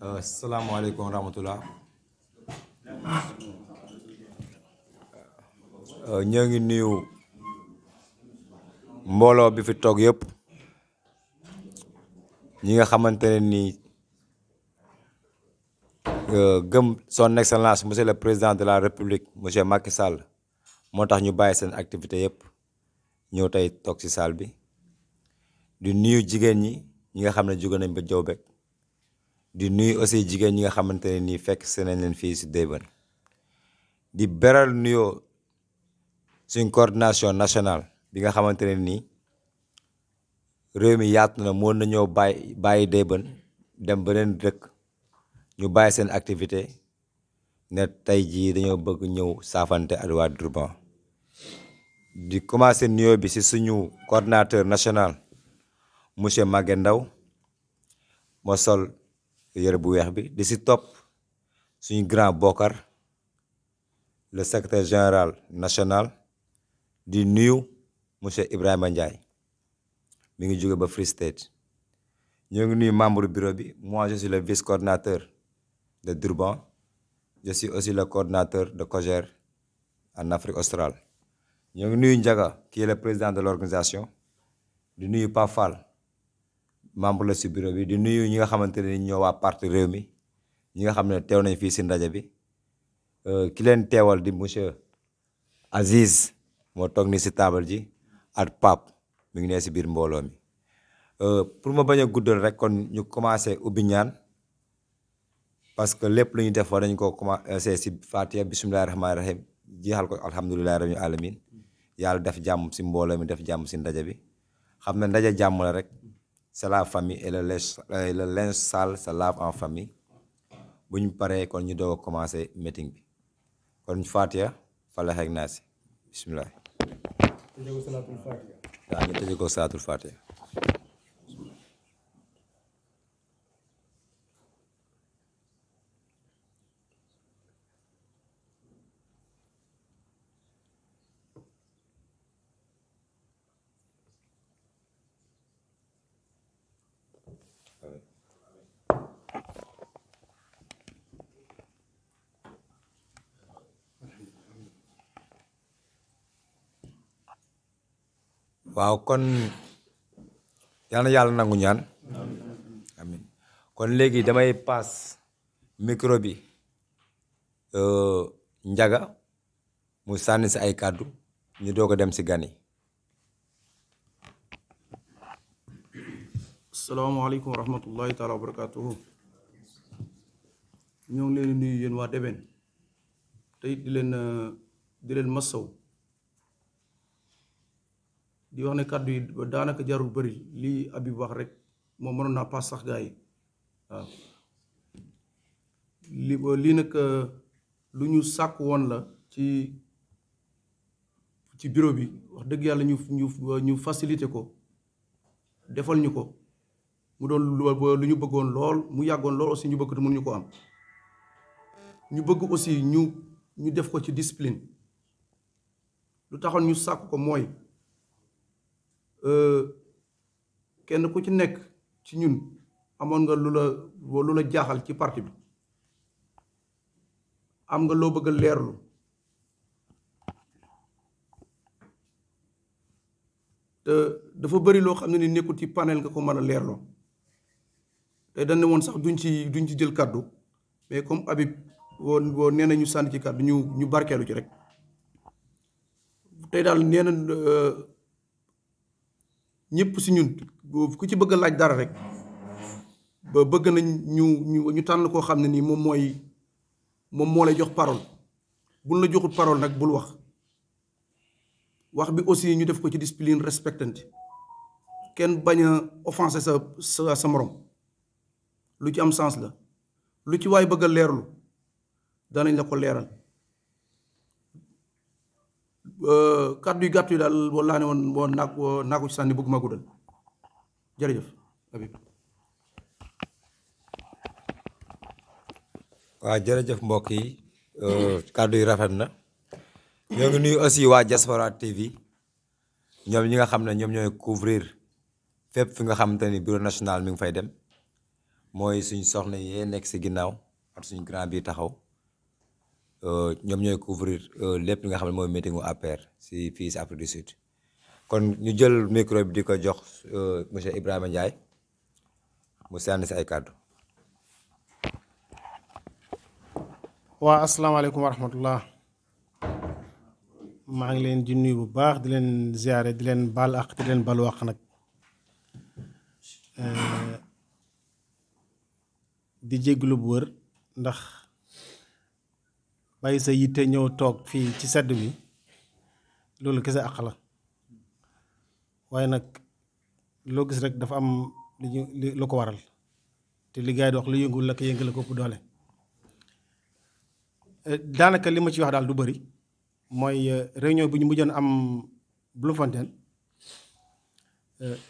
Salaamaaleykum wa rahmatullah. Ñoo ngi nuyu mbooloo bi fi toog yëpp ñi nga xamante ne nii gëm son excellence monsieur le président de la république monsieur Macky Sall moo tax ñu bàyyi seen activité yëpp ñëw tey toog ci salle bi di nuyu jigéen ñi nga xam ne jóge nañ ba Diaobé di nuyu aussi jigéen ñi nga xamante ne nii fekk seen nañ leen fii ci Débane di beral nuyoo suñ coordination nationale bi nga xamante ne nii réew mi yaatu na mën nañoo bàyyi Débane dem beneen dëkk ñu bàyyi seen activité ne tey jii dañoo bëgg ñëw saafante ak waa Durban di commencer nuyoo bi ci suñu coordinateur national monsieur Maguette Ndaw moo sol yére bu weex bi di ci topp suñu grand Bokar le secrétaire général national di nuyu monsieur Ibrahima Ndiaye mi ngi jóge ba Free State ñoo ngi nuyu membre bureau bi. Moi je suis le vice coordinateur de Durban, je suis aussi le coordinateur de COJER en Afrique australe. ñoo ngi nuyu Ndiaga qui est le président de l'organisation di nuyu Pape Fall membre la ci bureau bi di nuyu ñi nga xamante ne ñoo waa parti réew mi ñi nga xam ne teew nañ fii ci ndaje bi ki leen teewal di monsieur Aziz moo toog ni ci taabal ji ak Pape mi ngi nee ci biir mbooloo mi pour ma bañ a guddal rek kon ñu commencé ubbi ñaan parce que lépp lu ñu def war nañ ko commencé ci Fatiha bismillahi rahmaani rahim jeexal ko alhamdulillahi rabbil alamin yàlla def jàmm ci mbooloo mi def jàmm ci ndaje bi xam ne ndaje jàmm la rek c'est la famille et le linge sale se lave en famille bu ñu paree kon ñu doog a commencé meeting bi kon Fatiha Falaq ak Naas bismillah. waaw ñu tëjee ko salaatul Fatiha. waaw kon yal na yàlla nangu ñaan amin kon léegi damay paas micro bi Ndiaga mu sànni si ay kàddu ñu doog a dem si gan yi. asalaamaaleykum wa rahmatullahi taala wa barakatuhu ñoo ngi leen di nuyu yéen waa Débane te it di leen massaw di wax ne kàddu yi daanaka jarul bëri lii Habib wax rek moom mënoon naa paas sax gaa yi waaw lii nag lu ñu sàkk woon la ci bureau bi wax dëgg yàlla ñu facilité ko defal ñu ko mu doon lu ñu bëggoon lool mu yàggoon lool aussi ñu bëgg te mënuñu ko am ñu bëgg aussi ñu def ko ci discipline lu taxoon ñu sàkk ko mooy kenn ku ci nekk ci ñun amoon nga lu la jaaxal ci parti bi am nga loo bëgg a leerlu te dafa bëri loo xam ne ni nekkul ci panel nga ko mën a leerloo te dañ ne woon sax duñ ci jël kàddu mais comme Habib woo nee na ñu sànni ci kàddu ñu barkeelu ci rek tey daal nee na ñëpp si ñun ku ci bëgg a laaj dara rek ba bëgg nañ ñu tànn koo xam ne nii moom moo lay jox parole buñ la joxut parole nag bul wax bi aussi ñu def ko ci discipline respectante kenn bañ a offenser sa morom lu ci am sens la lu ci waay bëgg a leerlu danañ la ko leeral kàddu yu gàtt yi daal walla ne woon naa ko ci sànni bëgguma guddal jërëjëf Habib. waaw jërëjëf mbokk yi kàddu yi rafet na ñoo ngi nuyu aussi waa Diaspora TV ñoom ñi nga xam ne ñoom ñooy couvrir fépp fi nga xamante ni bureau national mi ngi fay dem mooy suñ soxna yee nekk si ginnaaw ak suñ grand bi taxaw ñoom ñooy couvrir lépp li nga xam ne mooy meetingu APR si fii si Afrique du Sud kon ñu jël micro bi di ko jox monsieur Ibrahima Ndiaye mu sànni si ay kàddu. waa asalaamaaleykum wa rahmatullah maa ngi leen di nuyu bu baax di leen ziare di leen baal àq di leen balu àq nag di jégalu bu wër ndax bàyyi sa yitte ñëw toog fii ci sedd bi loolu kese àq la waaye nag loo gis rek dafa am lu ko waral te li gars yi di wax lu yëngul la ko yëngal ko ëpp doole. daanaka li ma ci wax daal du bëri mooy réunion bi ñu mujjoon am Bloemfontein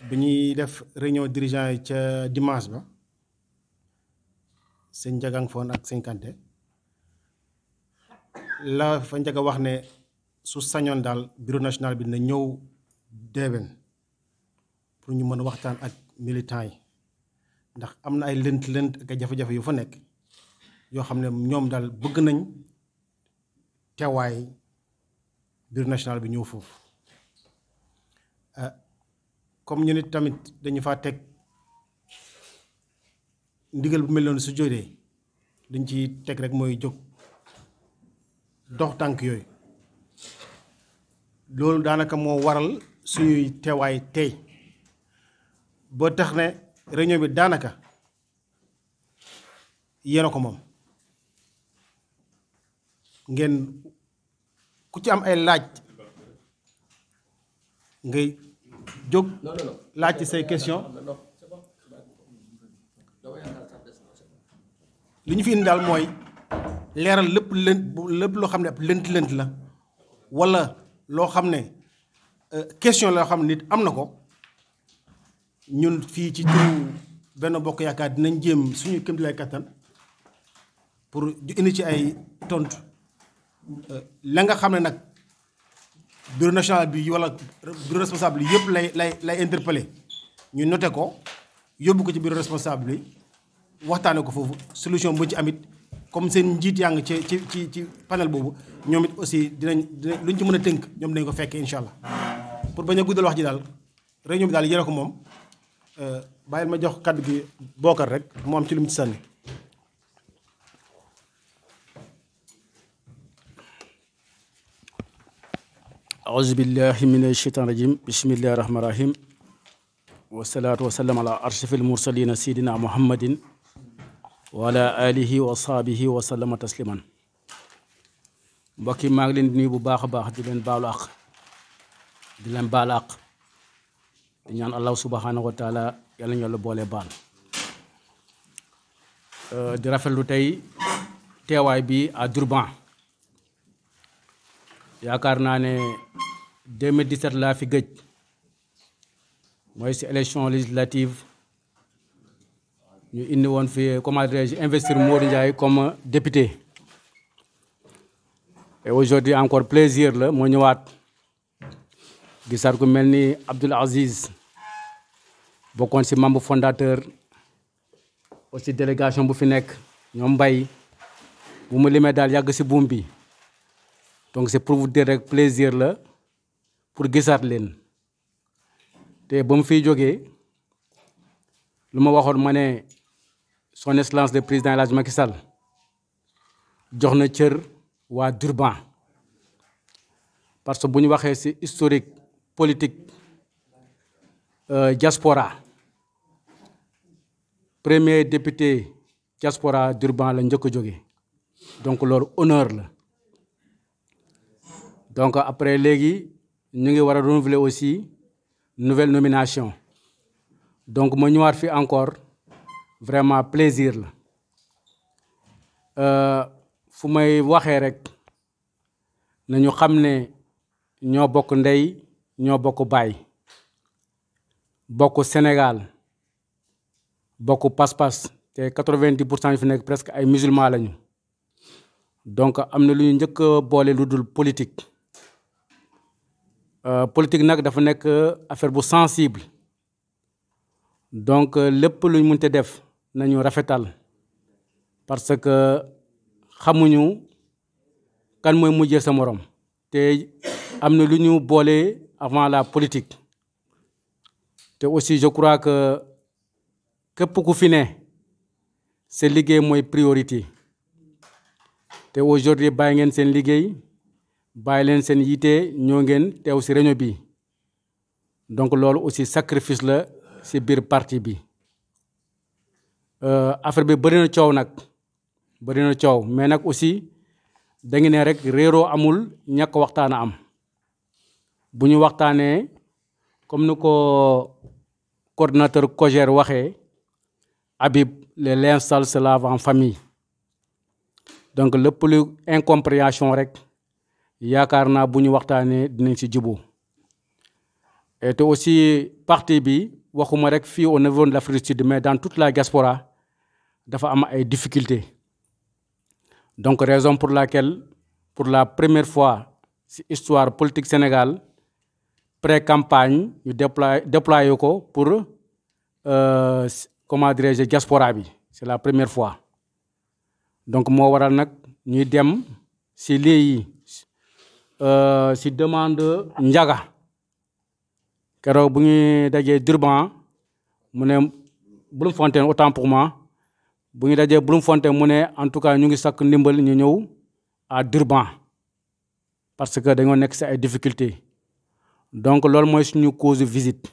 bi ñuy def réunion dirigeant yi ca dimanche ba sëñ Njagang Foon ak sëñ Kanté la fa Njaga wax ne su sañoon daal bureau national bi na ñëw Deben pour ñu mën a waxtaan ak militants yi ndax am na ay lënt ak ay jafe-jafe yu fa nekk yoo xam ne ñoom daal bëgg nañ teewaay bureau national bi ñëw foofu comme ñu nit tamit dañu faa teg ndigal bu mel noonu su jógee liñ ci teg rek mooy jóg dox tànk yooyu loolu daanaka moo waral suñuy teewaay tey boo tax ne réunion bi daanaka yéena ko moom ngeen ku ci am ay laaj ngay jóg laaj ci say question li ñu fi indi daal mooy leeral lépp loo xam ne ab lënt la walla loo xam ne question la yoo xam ne nit am na ko ñun fii ci turu Benno Bokk Yaakaar dinañ jéem suñu kéem lay kattan pour indi ci ay tontu la nga xam ne nag bureau national bi walla bureau responsable yi yëpp lay interpellé ñu noté ko yóbbu ko ci bureau responsable yi waxtaane ko foofu solution bu ci amit comme seen njiit yaa ngi ci panel boobu ñoom it aussi dinañ luñ ci mën a tënk ñoom dinañ ko fekkee incha allah pour bañ a guddal wax ji daal réunion bi daal yére ko moom bàyyil ma jox kàddu gi bookar rek mu am ci lu mu ci sànni. أعوذ بالله من الشيطان الرجيم بسم الله الرحمن الرحيم والصلاة والسلام على أشرف المرسلين سيدنا محمد وعلى آله وصحبه وسلم تسليما mbokk yi maa ngi leen di nuyu bu baax a baax di leen baalu àq di leen baal àq di ñaan Allah subhanahu wa taala yàlla ñu la boole baal di rafetlu tey teewaay bi à Durban yaakaar naa ne 2017 laa fi gëj mooy si élection législative ñu indi woon fi comment dirais-je investir Modou Ndiaye comme député et aujourd'hui encore plaisir la moo ñëwaat gisaat ku mel ni Abdoul Aziz bokkoon si membre fondateur aussi délégation bu fi nekk ñoom mbay bu mu limee daal yàgg si buum bi donc c'est pour vous dire rek plaisir la pour gisaat leen te ba mu fiy jógee lu ma waxoon ma ne son excellence le président El Hadj Macky Sall jox na cër waa Durban parce que bu ñu waxee ci historique politique diaspora premier député diaspora Durban la njëkk a jóge donc loolu honneur la donc après léegi ñu ngi war a renouveler aussi nouvelle nomination donc ma ñëwaat fi encore vraiment plaisir la fu may waxee rek nañu xam ne ñoo bokk ndey ñoo bokk baay bokk Sénégal bokk pas-pas te 90% yi fi nekk presque ay musulmans lañu donc am na lu ñu njëkk a boole lu dul politique politique nag dafa nekk affaire bu sensible donc lépp lu ñu mënte def nañu rafetal parce que xamuñu kan mooy mujjee sa morom te am na lu ñu boole avant la politique te aussi je crois que képp ku fi ne sa liggéey mooy priorité te aujourd'hui bàyyi ngeen seen liggéey bàyyi leen seen yite ñoo ngeen teew ci réunion bi donc loolu aussi sacrifice la ci biir parti bi affaire bi bëri na coow nag bëri na coow mais nag aussi da ngi ne rek réeroo amul ñàkk waxtaan a am bu ñu waxtaanee comme ni ko coordinateur COJER waxee Habib les linge sale se lave en famille donc lépp lu incompréhension rek yaakaar naa bu ñu waxtaanee dinañ ci jubóo et te aussi parti bi waxuma rek fii au niveau de l'Afrique du Sud mais dans toute la diaspora dafa am ay difficultés donc raison pour laquelle pour la première fois ci histoire politique Sénégal pré-campagne ñu déployé ko pour comment dirais-je diaspora bi c'est la première fois donc moo waral nag ñuy dem ci lii ci demande njaga keroog bu ñuy dajee Durban mu ne Bloemfontein autant pour moi bu ñu dajee Bloemfontein mu ne en tout cas ñu ngi sakk ndimbal ñu ñëw à Durban parce que dañoo nekk ci ay difficultés donc loolu mooy suñu cause de visite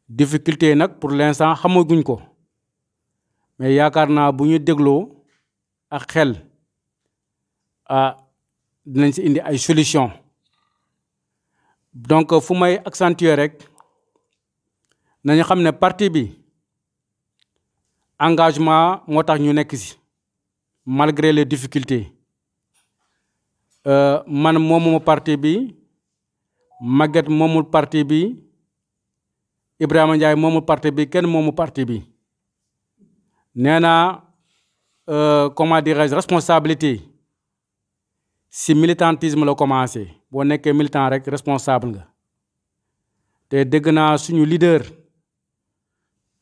difficulté yi nag pour l'instant xamaguñ ko mais yaakaar naa bu ñu dégloo ak xel dinañ ci indi ay solution donc fu may accentuer rek nañu xam ne parti bi engagement moo tax ñu nekk ci malgré les difficultés man moomuma parti bi Maguette moomul parti bi Ibrahima Ndiaye moomul parti bi kenn moomu parti bi nee naa comment dirais-je responsabilité ci militantisme la commencé boo nekkee militant rek responsable nga te dégg naa suñu leader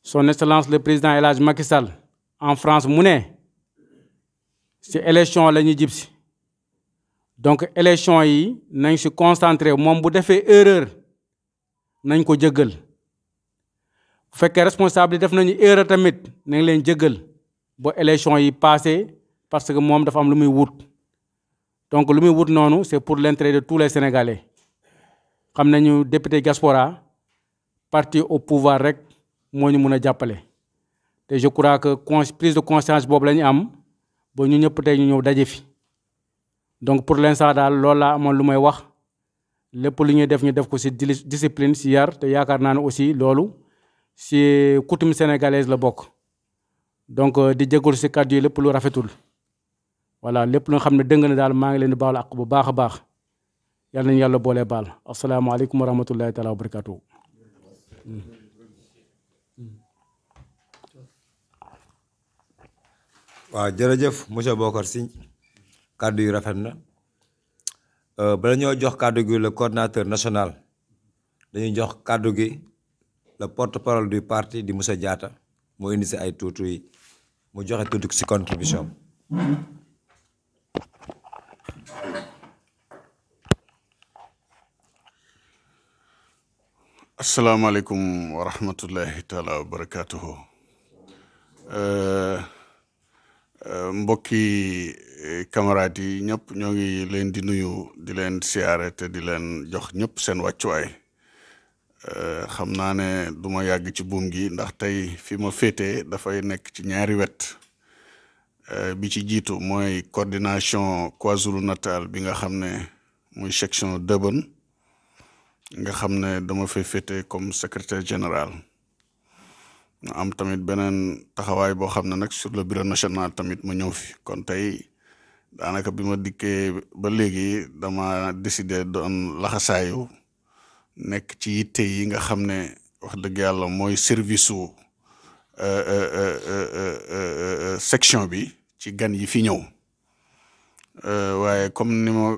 son excellence le président El Hadj Macky Sall en France mu ne ci élection la ñuy jib si donc élection yi nañ ci concentré moom bu defee erreur nañ ko jëggal bu fekkee responsable def nañu erreur tamit nañ leen jëggal ba élection yi passé parce que moom dafa am lu muy wut donc lu muy wut noonu c'est pour l'intérêt de tous les Sénégalais xam nañu député diaspora parti au pouvoir rek moo ñu mun a jàppale te je crois que prise de conscience boobu la ñu am ba ñu ñëpp tey ñu ñëw daje fi donc pour l'instant daal loolu laa amoon lu may wax lépp lu ñuy def ñu def ko ci discipline ci yar te yaakaar naa ne aussi loolu ci coutume sénégalaise la bokk donc di jégalu ci kàddu yi lépp lu rafetul voilà lépp lu nga xam ne dëng na daal maa ngi leen di baalu àq bu baax a baax yal nañu yàlla boole baal asalaamaaleykum wa rahmatullahi taala wa barakatuhu waaw jërëjëf monsieur Bokar Sy kàddu yu rafet na bala ñoo jox kàddu gi le coordinateur national dañuy jox kàddu gi le porte-parole du parti di monsieur Diatta moo indi si ay tuuti yi mu joxe tuuti si contribution asalaamaaleykum wa rahmatullahi taala wa barakatuhu mbokki camarades yi ñëpp ñoo ngi leen di nuyu di leen siyaare te di leen jox ñëpp seen wàccuwaay xam naa ne du ma yàgg ci buum gi ndax tey fi ma féetee dafay nekk ci ñaari wet bi ci jiitu mooy coordination KwaZulu-Natal bi nga xam ne muy section Durban nga xam ne dama fay féete comme secrétaire général am tamit beneen taxawaay boo xam ne nag sur le bureau national tamit ma ñëw fi kon tey daanaka bi ma dikkee ba léegi dama décidé doon laxasaayu nekk ci yitte yi nga xam ne wax dëgg yàlla mooy service su section bi ci gan yi fi ñëw waaye comme ni ma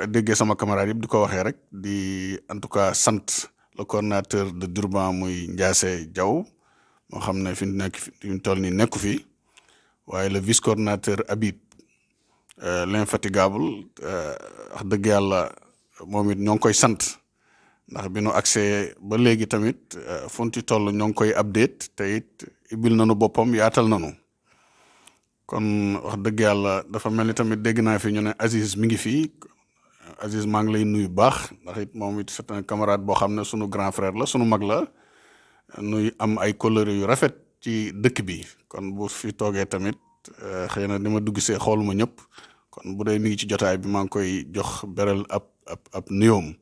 déggee sama camarade yëpp di ko waxee rek di en tout cas sant le coordinateur de Durban muy Ndiasse Diaw moo xam ne fi mu toll nii nekku fi waaye le vice coordinateur Habib l'infatigable wax dëgg yàlla moom it ñoo ngi koy sant ndax bi nu accès ba léegi tamit funti toll ñoo ngi koy update te it ibil nanu boppam yaatal nanu kon wax dëgg yàlla dafa mel ni tamit dégg naa fi ñu ne Aziz mi ngi fii Aziz maa ngi lay nuyu baax ndax it moom it c'est un camarade boo xam ne sunu grand frère la sunu mag la nuy am ay couleur yu rafet ci dëkk bi kon bu fi toogee tamit xëy na ni ma dugg see xooluma ñëpp kon bu dee mi ngi ci jotaay bi maa ngi koy jox beral ab nuyoom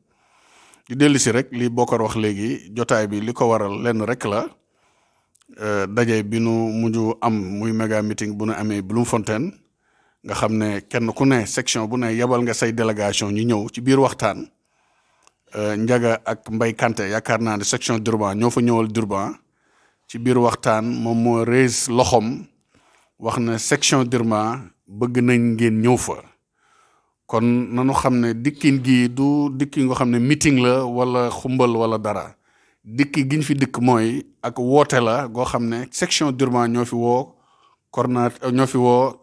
di dellu si rek li Bokar wax léegi jotaay bi li ko waral lenn rek la daje bi nu mujj am muy méga meeting bu nu amee Bloemfontein nga xam ne kenn ku ne section bu ne yebal nga say délégation ñu ñëw ci biir waxtaan Njaga ak Mbay Kanté yaakaar naa ne section Durban ñoo fa ñëwal Durban ci biir waxtaan moom moo raise loxom wax na section Durban bëgg nañ ngeen ñëw fa kon nanu xam ne dikkin gi du dikki nga xam ne meeting la wala xumbal wala dara dikki giñ fi dikk mooy ak woote la goo xam ne section Durban ñoo fi woo coordonnateur ñoo fi woo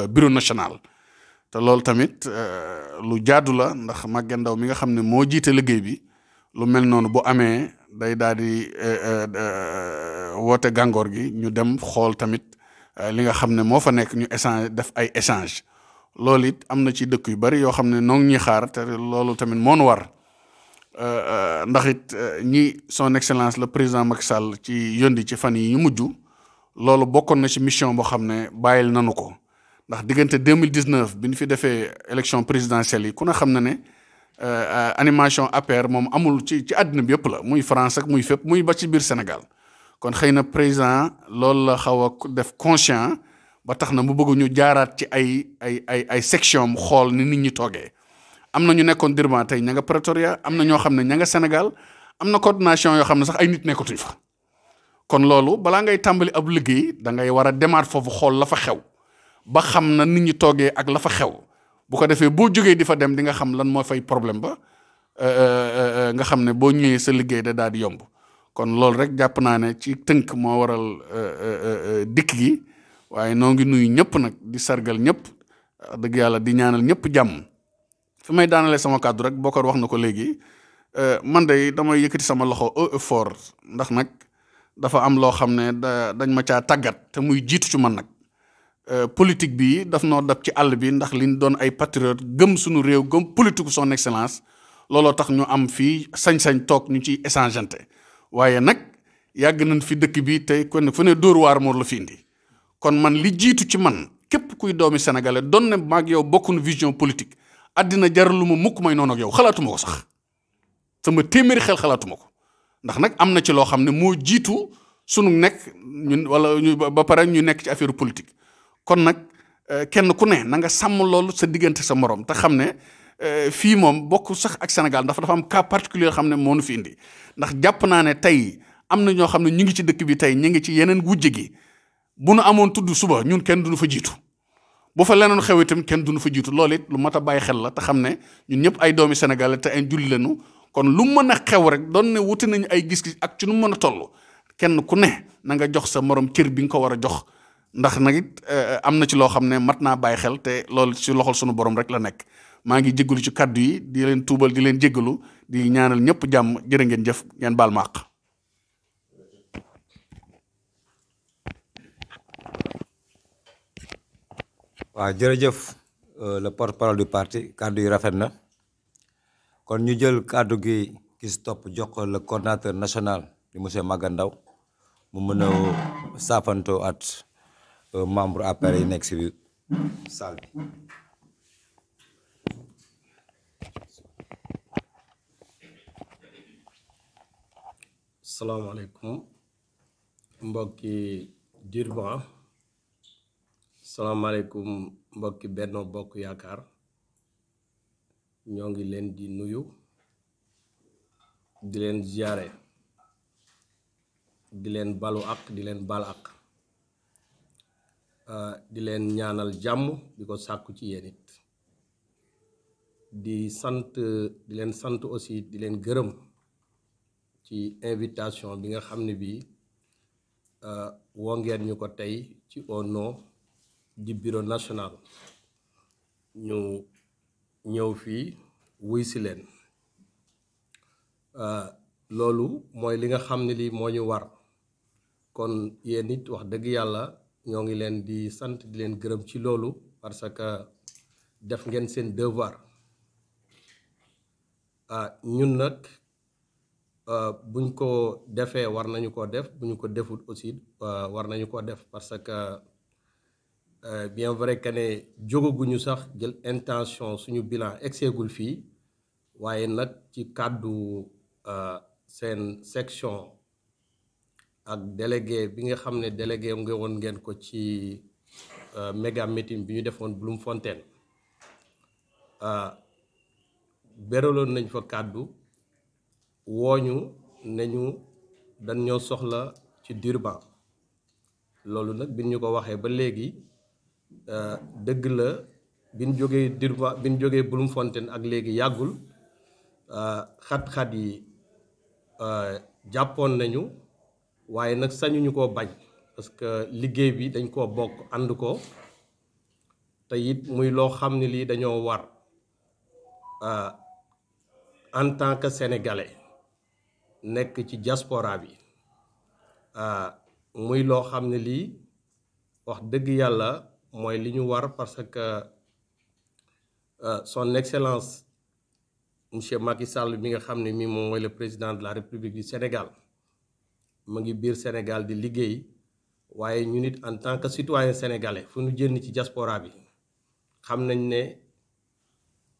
bureau national te loolu tamit lu jaadu la ndax Maguette Ndaw mi nga xam ne moo jiite liggéey bi lu mel noonu bu amee day daal di woote gàngoor gi ñu dem xool tamit li nga xam ne moo fa nekk ñu échange def ay échange loolu it am na ci dëkk yu bari yoo xam ne noo ngi ñuy xaar te loolu tamit moo nu war ndax it ñi son excellence le président Macky Sall ci yëndi ci fan yi ñu mujj loolu bokkoon na ci mission boo xam ne bàyyil nanu ko ndax diggante 2019 bi ñu fi defee élection présidentielle yi ku ne xam na ne animation APR moom amul ci àddina bi yëpp la muy France ak muy fépp muy ba ci biir Sénégal kon xëy na président loolu la xaw a def conscient ba tax na mu bëgg ñu jaaraat ci ay section mu xool ni nit ñi toogee am na ñu nekkoon Durban tey ña nga Pretoria am na ñoo xam ne ña nga Sénégal am na coordination yoo xam ne sax ay nit nekkatuñ fa kon loolu balaa ngay tàmbali ab liggéey da ngay war a demaat foofu xool la fa xew ba xam na nit ñi toogee ak la fa xew bu ko defee boo jógee di fa dem di nga xam lan moo fay problème ba nga xam ne boo ñëwee sa liggéey da daal di yomb kon loolu rek jàpp naa ne ci tënk moo waral dikk gi waaye noo ngi nuyu ñëpp nag di sargal ñëpp dëgg yàlla di ñaanal ñëpp jàmm fi may daanalee sama kàddu rek Bokar wax na ko léegi man de damay yëkkati sama loxo fort ndax nag dafa am loo xam ne dañ ma caa tàggat te muy jiitu ci man nag politique bi daf noo dab ci àll bi ndax liñ doon ay patriote gëm suñu réew gëm politique son excellence looloo tax ñu am fii sañ-sañ toog ñu ciy échangeante waaye nag yàgg nañ fi dëkk bi tey kon fu ne dóor waar moor la fi indi kon man li jiitu ci man képp kuy doomi sénégalais doon ne maag yow bokkuñu vision politique àddina jaralu ma mukk may noonu ak yow xalaatuma ko sax sama téeméeri xel xalaatuma ko ndax nag am na ci loo xam ne moo jiitu sunu nekk ñun wala ñu ba pare ñu nekk ci affaire politique kon nag kenn ku ne na nga sàmm loolu sa diggante sa morom te xam ne fii moom bokk sax ak Sénégal dafa am cas particulier xam ne moo nu fi indi ndax jàpp naa ne tey am na ñoo xam ne ñu ngi ci dëkk bi tey ñu ngi ci yeneen wujje gi bu nu amoon tudd suba ñun kenn duñu fa jiitu bu fa leneen xew itam kenn duñu fa jiitu loolu it lu mat a bàyyi xel la te xam ne ñun ñëpp ay doomi Sénégal te ay julli lañu kon lu mën a xew rek doon ne wuti nañu ay gis-gis ak ci nu mën a toll kenn ku ne na nga jox sa morom cër bi nga ko war a jox ndax nag it am na ci loo xam ne mat naa bàyyi xel te loolu ci loxol sunu borom rek la nekk maa ngi jéggalu ci kaddu yi di leen tuubal di leen jéggalu di ñaanal ñëpp jàmm jërë ngeen jëf ngeen baal ma àq. waaw jërëjëf le porte-parole du parti kaddu yi rafet na kon ñu jël kaddu gi ki si topp jox ko le coordinateur national di monsieur Maguette Ndaw mu mën a saafantoo at membre APR yi nekk si biir salle bi. salaamaaleykum mbokki Durban salaamaaleykum mbokki Benno Bokk Yaakaar ñoo ngi leen di nuyu di leen ziyaare di leen balu ak di leen bal ak di leen ñaanal jàmm di ko sàkku ci yéen it di leen sant aussi di leen gërëm ci invitation bi nga xam ne bii woo ngeen ñu ko tey ci au nom du bureau national ñu ñëw fii wuy si leen loolu mooy li nga xam ne lii moo ñu war kon yéen it wax dëgg yàlla ñoo ngi leen di sant di leen gërëm ci loolu parce que def ngeen seen devoir ñun nag buñ ko defee war nañu ko def bu ñu ko defut aussi war nañu ko def parce que bien vrai que ne jógaguñu sax jël intention suñu bilan egseegul fii waaye nag ci kàddu seen section ak délégué bi nga xam ne délégué nga woon ngeen ko ci méga meeting bi ñu defoon Bloemfontein beraloon nañ fa kàddu wooñu nañu dañ ñoo soxla ci Durban loolu nag bi ñu ko waxee ba léegi dëgg la bi ñu jógee Durban bi ñu jógee Bloemfontein ak léegi yàggul xat-xat yi jàppoon nañu waaye nag sañuñu koo bañ parce que liggéey bi dañ koo bokk ànd ko te it muy loo xam ne lii dañoo war en tant que sénégalais nekk ci diaspora bi muy loo xam ne lii wax dëgg yàlla mooy li ñu war parce que son excellence monsieur Macky Sall mi nga xam ne mii moom mooy le président de la République du Sénégal mu ngi biir Sénégal di liggéey waaye ñu nit en tant que citoyen sénégalais fu ñu jënn ci diaspora bi xam nañ ne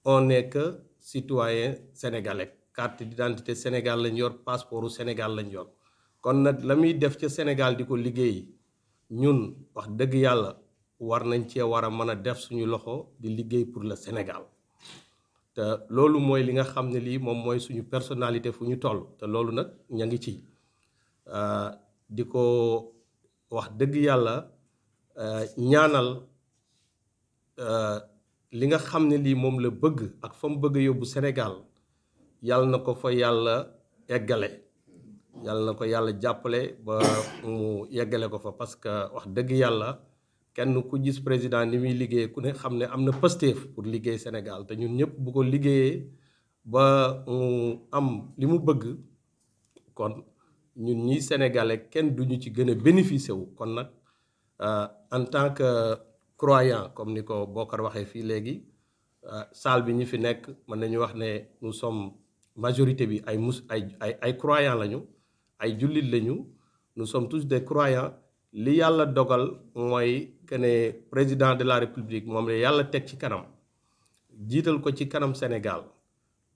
on n'est que citoyen sénégalais carte d'identité Sénégal lañ yor passeportu Sénégal lañ yor kon nag la muy def ca Sénégal di ko liggéey ñun wax dëgg yàlla war nañ cee war a mën a def suñu loxo di liggéey pour le Sénégal te loolu mooy li nga xam ne lii moom mooy suñu personnalité fu ñu toll te loolu nag ña ngi ci di ko wax dëgg yàlla ñaanal li nga xam ne lii moom la bëgg ak fa mu bëgg a yóbbu Sénégal yàlla na ko fa yàlla eggale yàlla na ko yàlla jàppale ba mu yeggale ko fa parce que wax dëgg yàlla kenn ku gis président ni muy liggéey ku ne xam ne am na pësteef pour liggéey Sénégal te ñun ñëpp bu ko liggéeyee ba mu am li mu bëgg kon ñun ñi sénégalais kenn duñu ci gën a bénéficier wu kon nag en tant que croyant comme ni ko Bokar waxee fii léegi salle bi ñi fi nekk mën nañu wax ne nous sommes majorité bi ay croyants lañu ay jullit lañu nous sommes tous des croyants li yàlla dogal mooy que ne président de la République moom la yàlla teg ci kanam jiital ko ci kanam Sénégal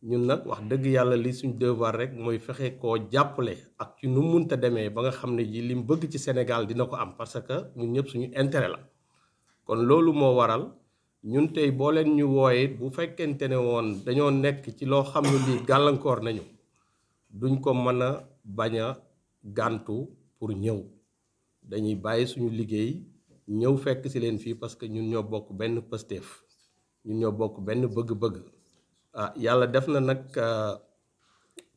ñun nag wax dëgg yàlla li suñ devoir rek mooy fexe koo jàppale ak ci nu munta demee ba nga xam ne ji li mu bëgg ci Sénégal dina ko am parce que ñun ñëpp suñu intérêt la kon loolu moo waral ñun tey boo leen ñu wooye bu fekkente ne woon dañoo nekk ci loo xam ne lii gàllankoor nañu duñ ko mën a bañ a gàntu pour ñëw dañuy bàyyi suñu liggéey ñëw fekk si leen fii parce que ñun ñoo bokk benn pësteef ñun ñoo bokk benn bëgg-bëgg yàlla def na nag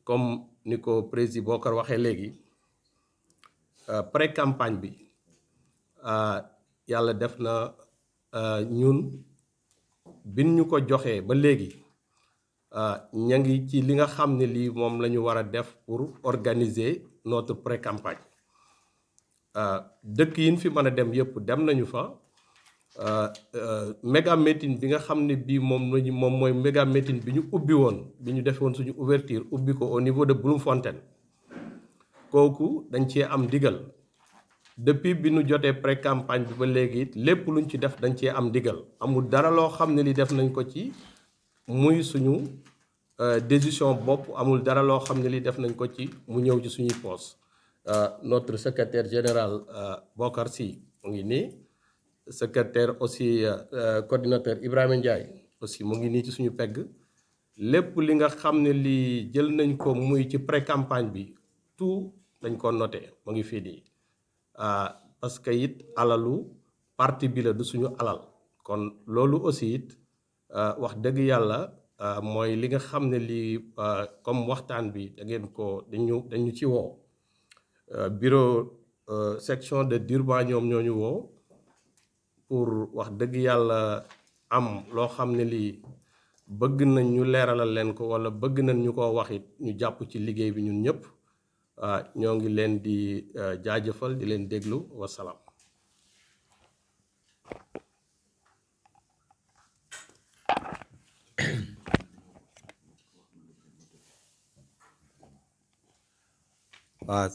comme ni ko président Bokar waxee léegi pré campagne bi yàlla def na ñun bin ñu ko joxee ba léegi ña ngi ci li nga xam ne lii moom la ñu war a def pour organiser notre pré campagne dëkk yi ñu fi mën a dem yëpp dem nañu fa méga meeting bi nga xam ne bii moom mooy méga meeting bi ñu ubbi woon bi ñu defee woon suñu ouverture ubbi ko au niveau de Bloemfontein kooku dañ cee am ndigal depuis bi ñu jotee pré campagne bi ba léegi it lépp luñ ci def dañ cee am ndigal amul dara loo xam ne li def nañ ko ci muy suñu décision bopp amul dara loo xam ne li def nañ ko ci mu ñëw ci suñuy poste notre secrétaire général Bokar Sy mu ngi nii secrétaire aussi coordinateur Ibrahima Ndiaye aussi mu ngi nii ci suñu pegg lépp li nga xam ne lii jël nañ ko muy ci pré campagne bi tout dañ ko noté mu ngi fii nii parce que it alalu parti bi la du suñu alal kon loolu aussi it wax dëgg yàlla mooy li nga xam ne lii comme waxtaan bi da ngeen ko dañu ci woo bureau section de Durban ñoom ñoo ñu woo pour wax dëgg yàlla am loo xam ne lii bëgg nañ ñu leeralal leen ko wala bëgg nañ ñu ko wax it ñu jàpp ci liggéey bi ñun ñëpp ñoo ngi leen di jaajëfal di leen déglu wasalaam. waaw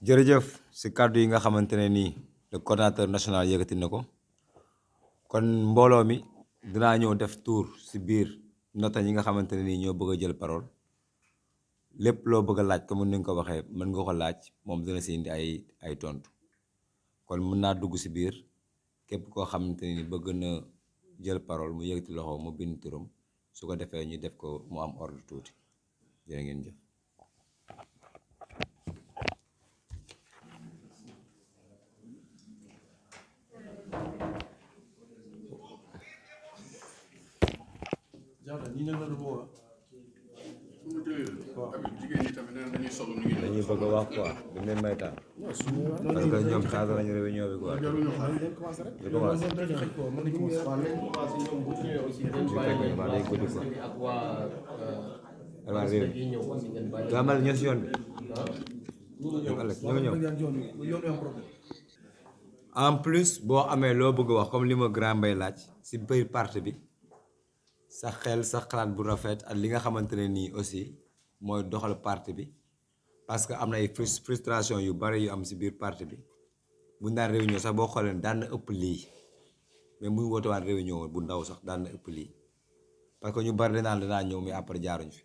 jërëjëf si kàddu yi nga xamante ne nii le coordinateur national yëkkati na ko kon mbooloo mi dinaa ñëw def tour si biir nota ñi nga xamante ne nii ñoo bëgg a jël parole lépp loo bëgg a laaj comme ni nga ko waxee mën nga ko laaj moom dina si indi ay tontu kon mën naa dugg si biir képp koo xamante ne nii bëgg na jël parole mu yëkkati loxo mu bind turam su ko defee ñu def ko mu am ordre tuuti jërë ngeen jëf. dañuy bëgg a wax quoi dañ leen may taal parce que ñoom changé nañu réunion bi quoi. gaa ñoo si yoon bi en plus boo amee loo bëgg a wax comme li ma grand mbay laaj si biir parti bi sa xel sa xalaat bu rafet ak li nga xamante ne nii aussi mooy doxal parti bi parce que am na ay frustration yu bari yu am si biir parti bi bu ñu daan réunion sax boo xoolee daan na ëpp lii mais bu ñu woote waan réunion bu ndaw sax daan na ëpp lii parce que ñu bari danaa ñëw mais après jaaruñ fi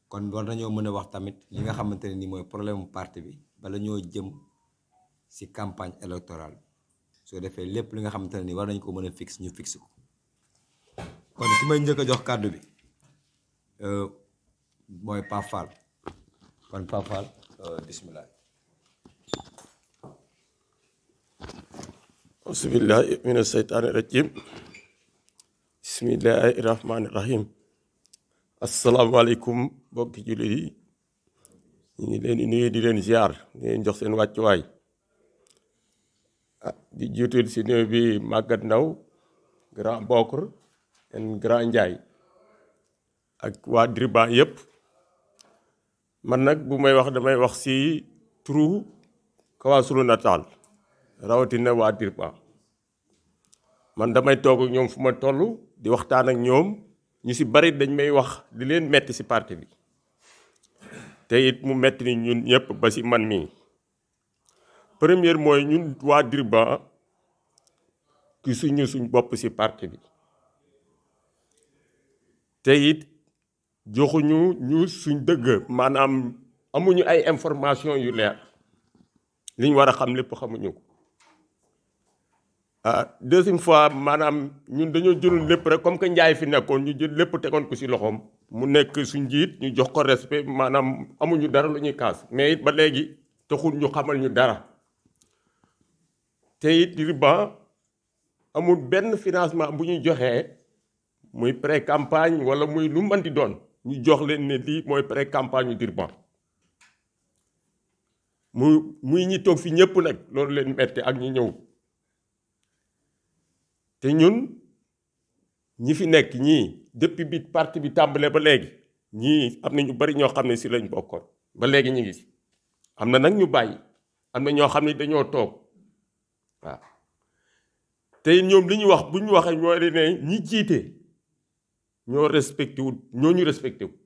kon war nañoo mën a wax tamit li nga xamante ne nii mooy problème mu parti bi bala ñoo jëm si campagne électorale soo defee lépp li nga xamante ne nii war nañ ko mën a fixe ñu fixe ko. kon ki may njëkk a jox kàddu bi mooy Pape Fall kon Pape Fall bismillah. bismillahi mina seytaani rajim bismillahi rahmaani rahim asalaamaaleykum mbokki jullit yi ñu ngi leen di nuyu di leen ziar di leen jox seen wàccuwaay di jiital si néew bi Maguette Ndaw grand Bokr en grand Ndiaye ak waa Durban yëpp man nag bu may wax damay wax si turu KwaZulu Natal rawatina waa Durban man damay toog ak ñoom fu ma toll di waxtaan ak ñoom ñu si bari dañ may wax di leen metti si parti bi te it mu metti ni ñun ñëpp ba si man mii première mooy ñun waa Durban gisuñu suñ bopp si parti bi te it joxuñu ñu suñ dëgg maanaam amuñu ay information yu leer liñ war a xam lépp xamuñu ko deuxième fois maanaam ñun dañoo jëloon lépp rek comme que Njaay fi nekkoon ñu jël lépp tegoon ko si loxoom mu nekk suñ njiit ñu jox ko respect maanaam amuñu dara lu ñuy kaas mais it ba léegi taxul ñu xamal ñu dara te it Durban amul benn financement bu ñuy joxee muy pré campagne wala muy lu mën di doon ñu jox leen ne lii mooy pré campagne yu Durban muy ñi toog fi ñëpp nag loolu leen metti ak ñi ñëw te ñun ñi fi nekk ñii depuis bi parti bi tàmbalee ba léegi ñii am na ñu bari ñoo xam ne si lañ bokkoon ba léegi ñu ngi si am na nag ñu bàyyi am na ñoo xam ne dañoo toog waaw te ñoom li ñu wax bu ñu waxee ñoo ne ñi jiite ñoo respecté wul ñoo ñu respecté wul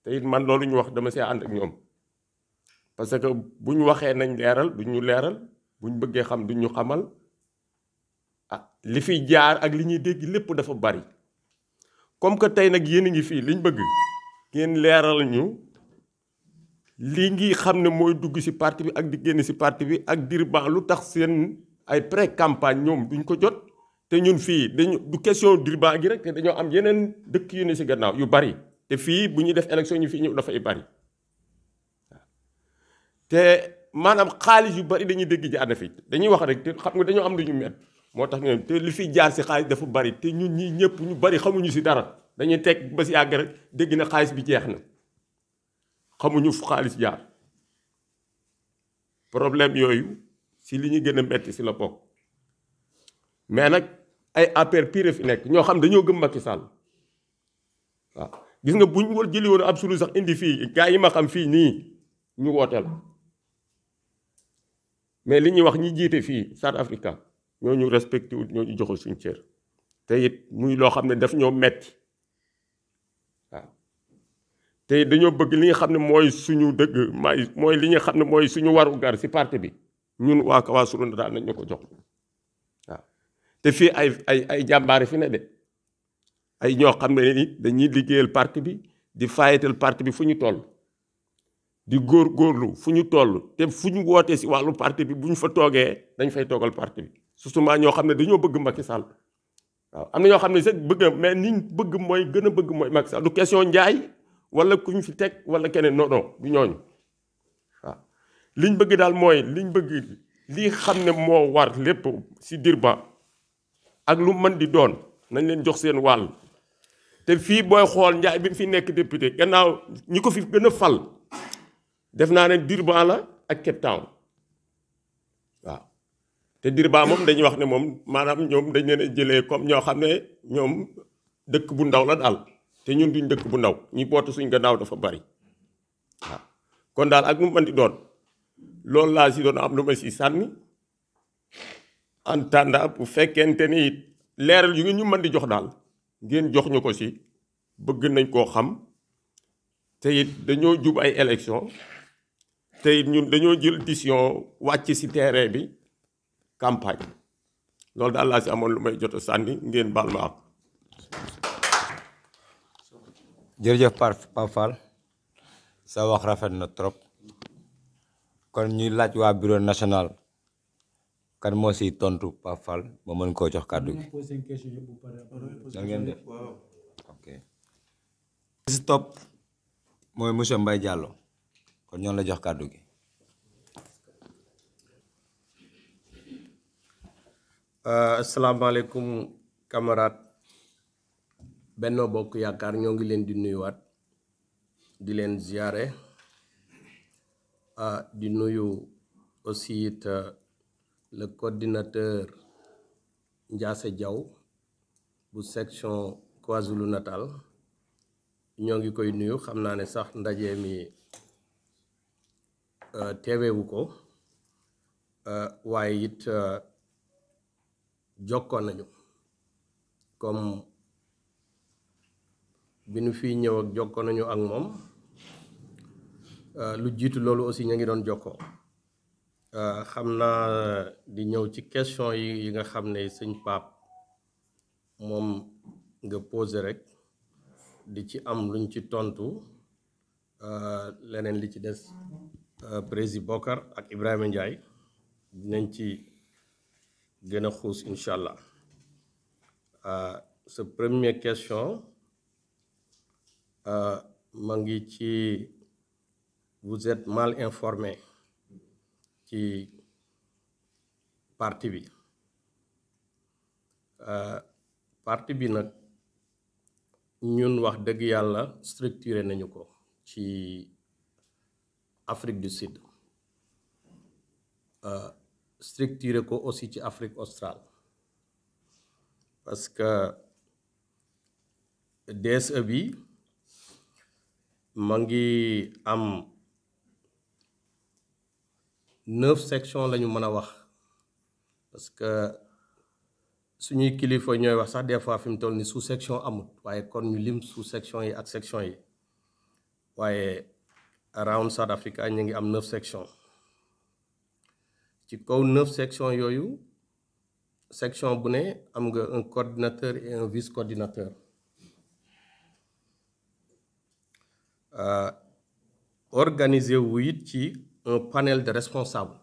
te it man loolu ñu wax dama see ànd ak ñoom parce que bu ñu waxee nañ leeral duñ ñu leeral bu ñu bëggee xam duñ ñu xamal li fiy jaar ak li ñuy dégg lépp dafa bari comme que tey nag yéen a ngi fii liñ bëgg ngeen leeral ñu li ngi xam ne mooy dugg ci parti bi ak di génn ci parti bi ak Durban lu tax seen ay pré campagne ñoom duñ ko jot te ñun fii dañu du question Durban gi rek te dañoo am yeneen dëkk yu ne ci gannaaw yu bari te fii bu ñuy def élection ñu fii ñëw dafay bari te maanaam xaalis yu bari dañuy dégg ji ànd fi dañuy wax rek te xam nga dañoo am lu ñu met moo tax ñu te li fiy jaar ci xaalis dafa bari te ñun ñii ñëpp ñu bari xamuñu ci dara dañuy teg ba ci yàgg rek dégg na xaalis bi jeex na xamuñu fu xaalis jaar problème yooyu si li ñu gën a metti si la bokk mais nag ay APR pire fi nekk ñoo xam dañoo gëm Macky Sall waaw gis nga buñ war jëli woon absolu sax indi fii gars yi ma xam fii nii ñu wooteel mais li ñuy wax ñi jiite fii South Africa ñooñu respecté wul ñooñu joxul suñ cër te it muy loo xam ne daf ñoo metti waaw te dañoo bëgg li nga xam ne mooy suñu dëgg mooy li nga xam ne mooy suñu waru gar si parti bi ñun waa Kawasuru Natal nañ ñu ko jox waaw te fii ay jàmbaare fi ne de ay ñoo xam ne ni dañuy liggéeyal parti bi di fayetal parti bi fu ñu toll di góorgóorlu fu ñu toll te fu ñu wootee si wàllu parti bi bu ñu fa toogee dañ fay toogal parti bi surtout ñoo xam ne dañoo bëgg Macky Sall waaw am na ñoo xam ne sax bëgg mais niñ bëgg mooy gën a bëgg mooy Macky Sall du question njaay wala ku ñu fi teg wala keneen non du ñooñu waaw liñ bëgg daal mooy liñ bëgg lii xam ne moo war lépp si Dirba ak lu mën di doon nañ leen jox seen wàll te fii booy xool njaay bi mu fi nekk député gannaaw ñi ko fi gën a fal def naa ne Dirba la ak Cape Town waaw te Dirba moom dañuy wax ne moom maanaam ñoom dañ leen a jëlee comme ñoo xam ne ñoom dëkk bu ndaw la daal te ñun duñ dëkk bu ndaw ñi bootu suñ gannaaw dafa bari waaw kon daal ak mu mën di doon loolu laa si doon am lu ma si sànni en tanda bu fekkente ni it leeral yu ngeen ñu mën di jox daal ngeen jox ñu ko si bëgg nañ koo xam te it dañoo jub ay élection te it ñun dañoo jël décision wàcc si terrain bi campagne loolu daal laa si amoon lu may jot a sànni ngeen baal ma am. jërëjëf Pape Fall sa wax rafet na trop kon ñuy laaj waa bureau national kan moo siy tontu Pape Fall ma mën koo jox kàddu gi. da ngeen def ok. si topp mooy monsieur Mbaye Diallo kon ñoon la jox kàddu gi. asalaamaaleykum camarade Benno Bokk Yaakaar ñoo ngi leen di nuyuwaat di leen ziare di nuyu aussi it le coordinateur Ndiasse Diaw bu section KwaZulu Natal ñoo ngi koy nuyu xam naa ne sax ndaje mi teewewu ko waaye it jokkoon nañu comme bi nu fii ñëw ak jokkoo nañu ak moom lu jiitu loolu aussi ñu ngi doon jokkoo xam naa di ñëw ci question yi nga xam ne sëñ Pape moom nga posé rek di ci am luñ ci tontu leneen li ci des président Bokar ak Ibrahima Ndiaye dinañ ci gën a xuus incha allah sa première question ma ngi ci vous êtes mal informé ci parti bi parti bi nag ñun wax dëgg yàlla structuré nañu ko ci Afrique du Sud structuré ko aussi ci Afrique australe parce que DSE bi ma ngi am 9 sections la ñu mën a wax parce que suñuy kilifa ñooy wax sax des fois fi mu toll ni sous section amul waaye kon ñu lim sous section yi ak section yi waaye around South Africa ñu ngi am 9 sections ci kaw 9 sections yooyu section bu ne am nga un coordinateur et un vice-coordinateur organisé wu it ci un panel de responsables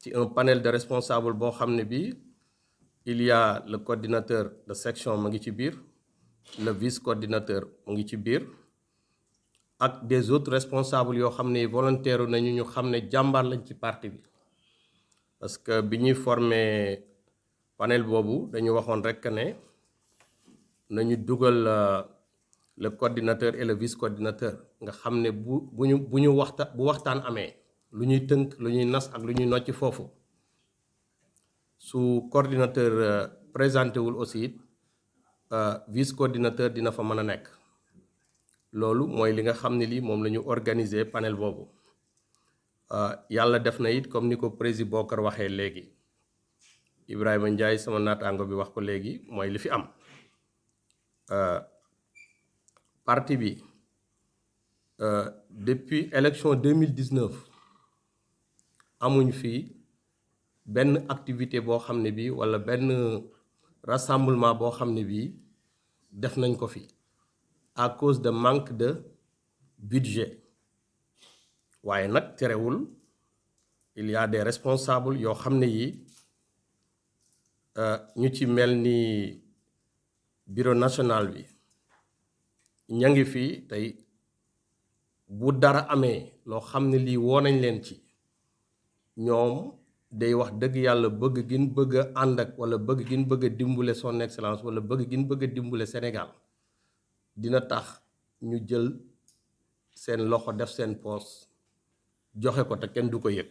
ci un panel de responsables boo xam ne bii il y a le coordinateur de section mu ngi ci biir le vice-coordinateur mu ngi ci biir ak des autres responsables yoo xam ne volontaire nañu ñu xam ne jàmbaar lañ ci parti bi parce que bi ñuy formé panel boobu dañu waxoon rekk ne nañu dugal le coordinateur et le vice-coordinateur nga xam ne bu waxtaan amee lu ñuy tënk lu ñuy nas ak lu ñuy nocc foofu su coordinateur présenté wul aussi vice coordinateur dina fa mën a nekk loolu mooy li nga xam ne lii moom la ñu organiser panel boobu yàlla def na it comme ni ko président Bokar waxee léegi Ibrahima Ndiaye sama naataango bi wax ko léegi mooy li fi am parti bi depuis élection 2019 amuñ fii benn activité boo xam ne bii walla benn rassemblement boo xam ne bii def nañ ko fi à cause de manque de budget waaye nag terewul il y a des responsables yoo xam ne yi ñu ci mel ni bureau national bi ña ngi fii tey bu dara amee loo xam ne lii woo nañ leen ci ñoom day wax dëgg yàlla bëgg gin bëgg a ànd ak wala bëgg gin bëgg a dimbule son excellence wala bëgg gin bëgg a dimbule Sénégal dina tax ñu jël seen loxo def seen poos joxe ko te kenn du ko yëg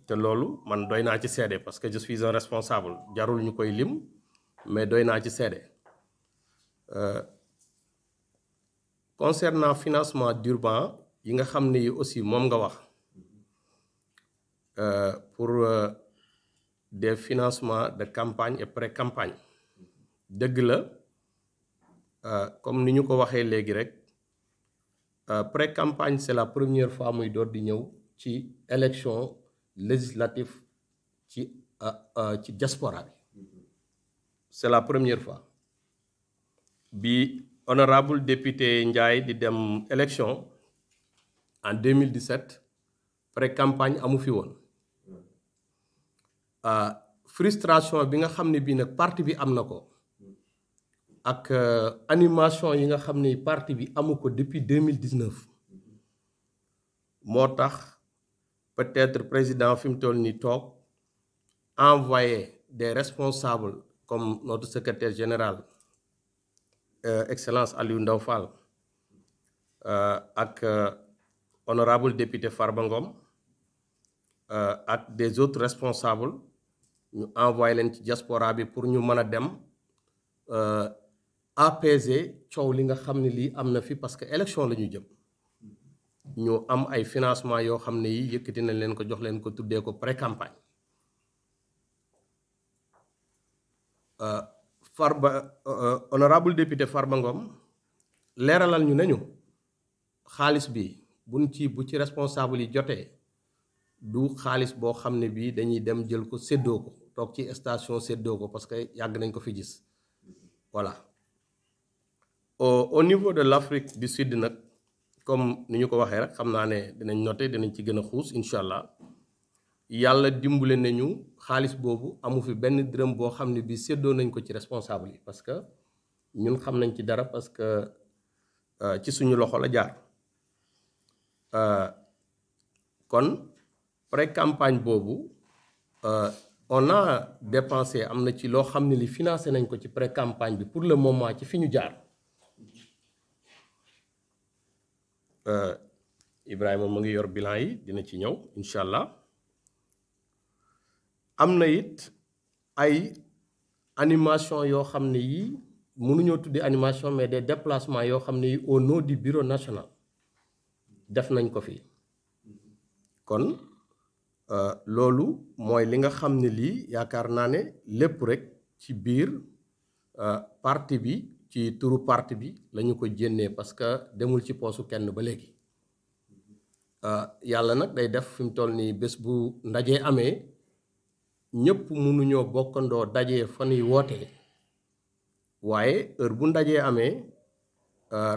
te loolu man doy naa ci seede parce que je suis un responsable jarul ñu koy lim mais doy naa ci seede concernant financement d'urbain yi nga xam ne yi aussi moom nga wax pour des financements de campagne et pré-campagne dëgg la comme ni ñu ko waxee léegi rek pré-campagne c'est la première fois muy door di ñëw ci élection législative ci diaspora bi c'est la première fois bi honorable député Ndiaye di dem élection en 2017 pré-campagne amu fi woon frustration bi nga xam ne bii nag parti bi am na ko ak animation yi nga xam ne parti bi amu ko depuis 2019 moo tax peut-être président fi mu toll nii toog envoyé des responsables comme notre secrétaire général excellence Aliou Ndao Fall ak honorable député Farba Ngom ak des autres responsables ñu envoyé leen ci diaspora bi pour ñu mën a dem apaiser coow li nga xam ne lii am na fi parce que élection la ñu jëm ñu am ay financement yoo xam ne yi yëkkati nañ leen ko jox leen ko tuddee ko pré-campagne honorable député Farba Ngom leeralal ñu nañu xaalis bi bu ci responsable yi jotee du xaalis boo xam ne bii dañuy dem jël ko séddoo ko toog ci station séddoo ko parce que yàgg nañ ko fi gis voilà au niveau de l'Afrique du Sud nag comme ni ñu ko waxee rek xam naa ne dinañ noter dinañ ci gën a xuus incha allah yàlla dimbale nañu xaalis boobu amu fi benn dërëm boo xam ne bii séddoo nañ ko ci responsable yi parce que ñun xam nañ ci dara parce que ci suñu loxo la jaar kon pré-campagne boobu on a dépensé am na ci loo xam ne li financé nañ ko ci pré-campagne bi pour le moment ci fi ñu jaar Ibrahima mu ngi yor bilan yi dina ci ñëw incha allah am na it ay animation yoo xam ne yi mënuñoo tuddee animation mais des déplacements yoo xam ne yi au nom du bureau national def nañ ko fi kon loolu mooy li nga xam ne lii yaakaar naa ne lépp rek ci biir parti bi ci turu parti bi la ñu ko jénnee parce que demul ci poosu kenn ba léegi yàlla nag day def fi mu toll nii bés bu ndajee amee ñëpp mënuñoo bokkandoo dajee fa nuy wootee waaye heure bu ndajee amee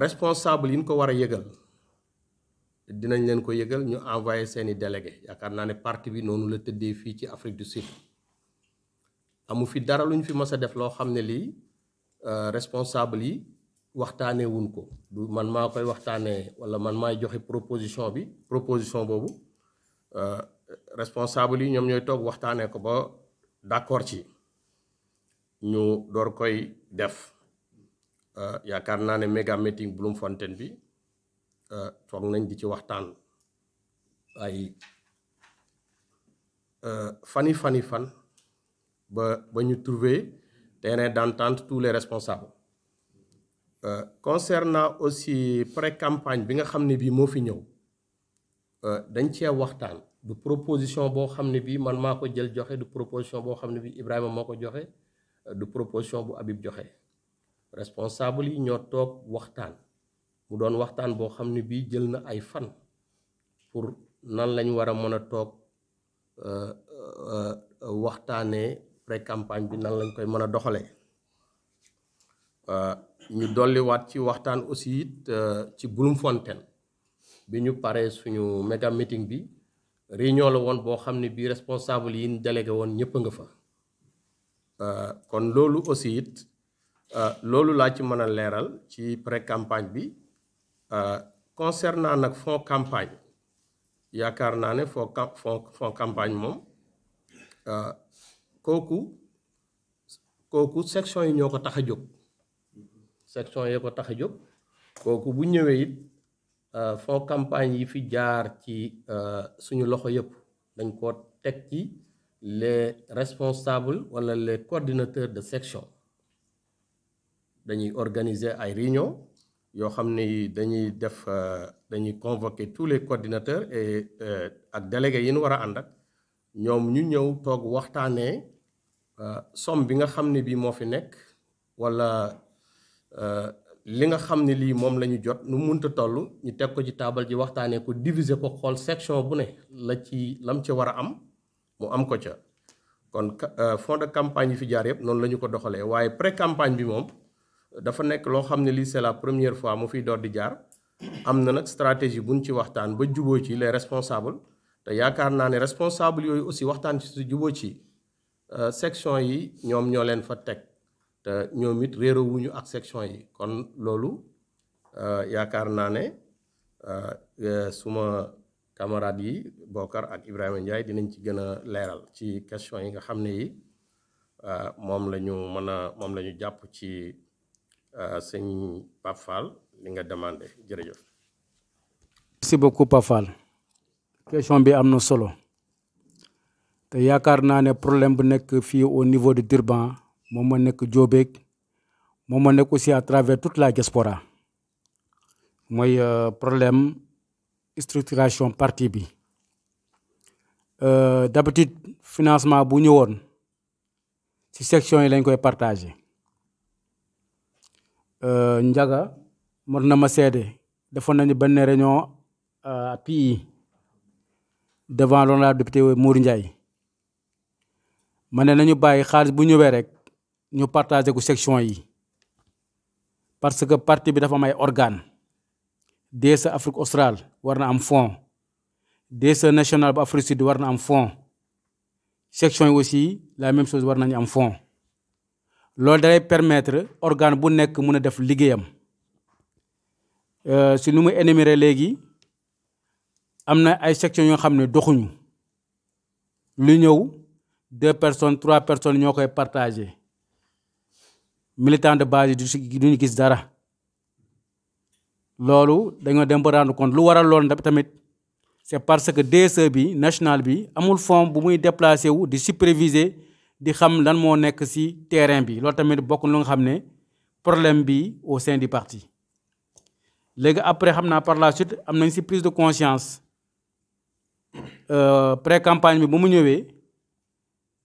responsable yi ñu ko war a yëgal dinañ leen ko yëgal ñu envoyé seeni délégué yaakaar naa ne parti bi noonu la tëddee fii ci Afrique du Sud amu fi dara lu ñu fi mës a def loo xam ne lii responsable yi waxtaanee wuñ ko du man maa koy waxtaanee wala man maay joxe proposition boobu responsable yi ñoom ñooy toog waxtaanee ko ba d'accord ci ñu door koy def yaakaar naa ne méga meeting Bloemfontein bi toog nañ di ci waxtaan ay fan ba ñu trouver terrain d'entente tous les responsables. Concernant aussi pré-campagne bi nga xam ne bii moo fi ñëw dañ cee waxtaan du proposition boo xam ne bii man maa ko jël joxe du proposition boo xam ne bii Ibrahima moo ko joxe du proposition bu Habib joxe responsable yi ñoo toog waxtaan mu doon waxtaan boo xam ne bii jël na ay fan pour nan lañ war a mën a toog waxtaanee pré-campagne bi nan lañ koy mën a doxalee. ñu dolliwaat ci waxtaan aussi it ci Bloemfontein bi ñu paree suñu méga meeting bi réunion la woon boo xam ne bii responsable yi ñu délégué woon ñëpp nga fa kon loolu aussi it loolu laa ci mën a leeral ci pré-campagne bi concernant nag fond campagne yaakaar naa ne fond campagne moom kooku section yi ñoo ko tax a jóg. section yee ko tax a jóg kooku bu ñëwee it fond campagne yi fi jaar ci suñu loxo yëpp dañ ko teg ci les responsables wala les coordinateurs de section dañuy organiser ay réunion yoo xam ne dañuy convoquer tous les coordinateurs et ak délégués yi ñu war a ànd ak ñoom ñu ñëw toog waxtaanee somme bi nga xam ne bii moo fi nekk wala li nga xam ne lii moom la ñu jot nu munta toll ñu teg ko ci taabal ji waxtaanee ko diviser ko xool section bu ne lam ci war a am mu am ko ca kon fond de campagne yi fi jaar yëpp noonu la ñu ko doxalee waaye pré-campagne bi moom dafa nekk loo xam ne lii c'est la première fois mu fiy door di jaar am na nag stratégie buñ ci waxtaan ba juboo ci les responsables te yaakaar naa ne responsable yooyu aussi waxtaan ci su juboo ci section yi ñoom ñoo leen fa teg te ñoom it réerowuñu ak section yi kon loolu yaakaar naa ne suma camarades yi Bokar ak Ibrahima Ndiaye dinañ ci gën a leeral ci question yi nga xam ne yi moom la ñu jàpp ci sëñ Pape Fall li nga demandé jërëjëf. Merci beaucoup Pape Fall question bi am na solo te yaakaar naa ne problème bu nekk fii au niveau de Durban moom moo nekk Diobek moom moo nekk aussi à travers toute la diaspora mooy problème structuration parti bi d'habitude financement bu ñëwoon ci section yi lañ koy partagé Njaga mot na ma seede defoon nañu benn réunion PI devant l'honorable député Mour Ndiaye ma ne nañu bàyyi xaalis bu ñëwee rek ñu partagé ko section yi parce que parti bi dafa am ay organe DSE Afrique australe war na am fonds DSE national bu Afrique sud war na am fonds section yi aussi la même chose war nañu am fonds loolu dalay permettre organe bu nekk mun a def liggéeyam si nu mu énumérer léegi am na ay section yoo xam ne doxuñu lu ñëw 2 personnes 3 personnes ñoo koy partagé militant de base yi duñu gis dara loolu dañoo dem ba rendre compte lu waral loolu tamit c'est parce que DSE bi national bi amul fonds bu muy déplacé wu di superviser di xam lan moo nekk ci terrain bi loolu tamit bokk lu nga xam ne problème bi au sein du parti léegi après xam naa par la suite am nañ ci prise de conscience pré-campagne bi bu mu ñëwee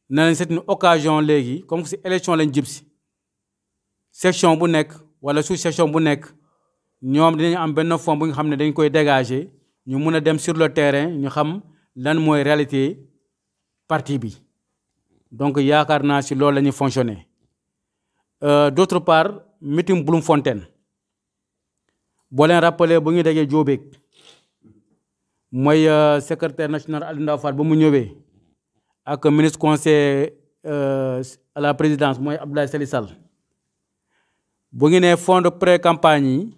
nee nañ c'est une occasion léegi comme ci élection lañ jub si section bu nekk wala sous-section bu nekk ñoom dinañ am benn fonds bu nga xam ne dañ koy dégager ñu mun a dem sur le terrain ñu xam lan mooy réalité parti bi donc yaakaar naa ci loolu la ñuy fonctionner d'autre part meeting Bloemfontein boo leen rappelé bu ñu degee Diobek mooy secrétaire national Aliou Ndao Fall ba mu ñëwee ak ministre conseiller à la présidence mooy Abdoulaye Sali Sall bu ngi nee fonds de pré-campagne yi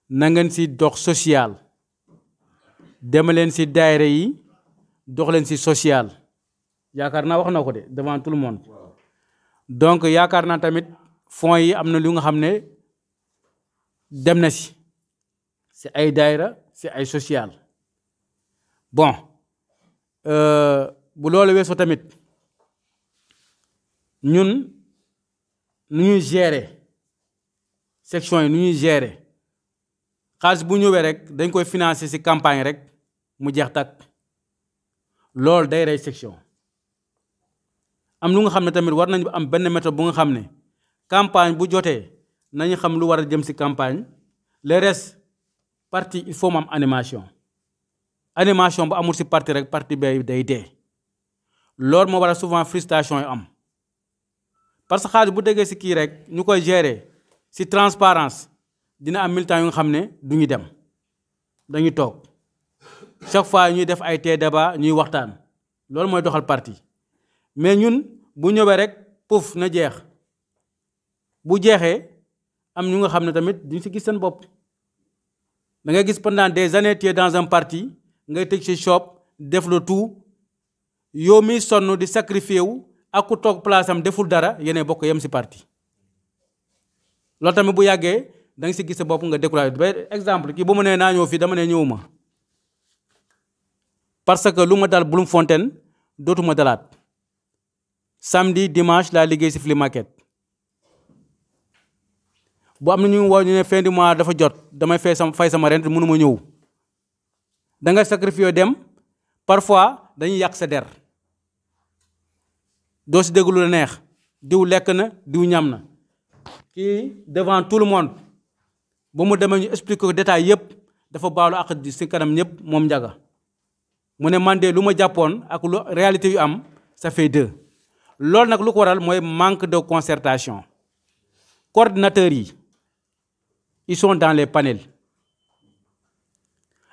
na ngeen ci dox social dem leen ci daayira yi dox leen ci social yaakaar naa wax na ko de devant tout le monde donc yaakaar naa tamit fonds yi am na lu nga xam ne dem na ci si ay daayra si ay social bon bu loolu weesoo tamit ñun nu ñuy gérer section yi nu ñuy gérer xaalis bu ñëwee rek dañ koy financer ci campagne rek mu jeex takk loolu day rey section am lu nga xam ne tamit war nañu am benn méthode bu nga xam ne campagne bu jotee nañu xam lu war a jëm ci campagne le reste parti il faut mu am animation bu amul ci parti rek parti bay day dee loolu moo waral souvent frustration yu am parce que xaalis bu déggee ci kii rek ñu koy gérer ci transparence dina am militant yu nga xam ne du ñu dem dañuy toog chaque fois ñuy def ay tee débat ñuy waxtaan loolu mooy doxal parti mais ñun bu ñëwee rek pouf na jeex bu jeexee am ñu nga xam ne tamit duñ ci gis seen bopp da ngay gis pendant des années tu es dans un parti ngay tëj ci shop def le tout yow mi sonn di sacrifier wu ak ku toog place am deful dara yéen bokk yem ci parti loolu tamit bu yàggee da nga ci gis sa bopp nga découragé ba exemple kii bu ma nee naa ñëw fii dama ne ñëwuma parce que lu ma dal Bloemfontein dootuma dalaat samedi dimanche laa liggéey ci flea market bu am na ñu woo ñu ne fin du mois dafa jot damay fay sama rent mënuma ñëw da nga sacrifier dem parfois dañuy yàq sa der doo ci déglu la neex diw lekk na diw ñam na kii devant tout le monde ba mu demee ñu expliquer ko détail yépp dafa baalu ak di ci kanam ñëpp moom Njaga mu ne man de lu ma jàppoon ak lu réalité yu am ça fait deux loolu nag lu ko waral mooy manque de concertation coordinateurs yi ils sont dans les panels